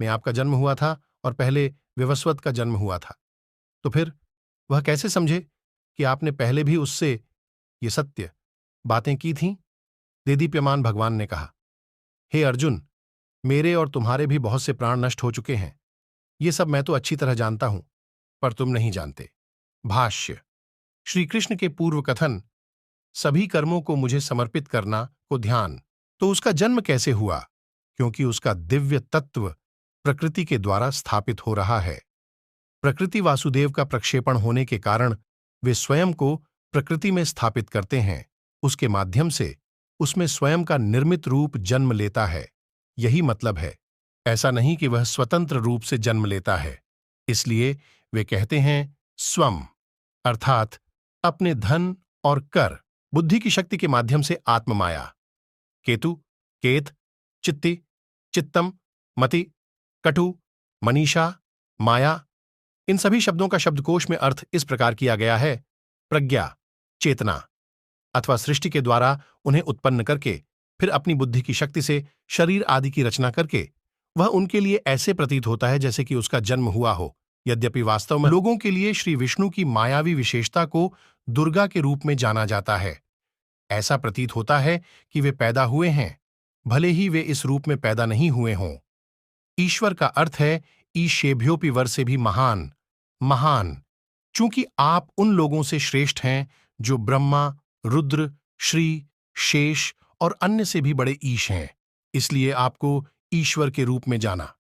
में आपका जन्म हुआ था और पहले विवस्वत का जन्म हुआ था। तो फिर वह कैसे समझे कि आपने पहले भी उससे ये सत्य बातें की थीं? देदीप्यमान भगवान ने कहा, हे अर्जुन, मेरे और तुम्हारे भी बहुत से प्राण नष्ट हो चुके हैं। ये सब मैं तो अच्छी तरह जानता हूं, पर तुम नहीं जानते। भाष्य। श्री कृष्ण के पूर्व कथन, सभी कर्मों को मुझे समर्पित करना को ध्यान। तो उसका जन्म कैसे हुआ? क्योंकि उसका दिव्य तत्व प्रकृति के द्वारा स्थापित हो रहा है। प्रकृति वासुदेव का प्रक्षेपण होने के कारण वे स्वयं को प्रकृति में स्थापित करते हैं। उसके माध्यम से उसमें स्वयं का निर्मित रूप जन्म लेता है। यही मतलब है। ऐसा नहीं कि वह स्वतंत्र रूप से जन्म लेता है। इसलिए वे कहते हैं स्वम, अर्थात अपने धन और कर, बुद्धि की शक्ति के माध्यम से आत्ममाया। केतु, केत, चित्ति, चित्तम, मति, कटु, मनीषा, माया, इन सभी शब्दों का शब्दकोश में अर्थ इस प्रकार किया गया है, प्रज्ञा, चेतना, अथवा सृष्टि के द्वारा उन्हें उत्पन्न करके फिर अपनी बुद्धि की शक्ति से शरीर आदि की रचना करके वह उनके लिए ऐसे प्रतीत होता है जैसे कि उसका जन्म हुआ हो। यद्यपि वास्तव में लोगों के लिए श्री विष्णु की मायावी विशेषता को दुर्गा के रूप में जाना जाता है। ऐसा प्रतीत होता है कि वे पैदा हुए हैं, भले ही वे इस रूप में पैदा नहीं हुए हों। ईश्वर का अर्थ है ईशेभ्योपि वर से भी महान, महान, चूंकि आप उन लोगों से श्रेष्ठ हैं जो ब्रह्मा, रुद्र, श्री, शेष और अन्य से भी बड़े ईश हैं, इसलिए आपको ईश्वर के रूप में जाना।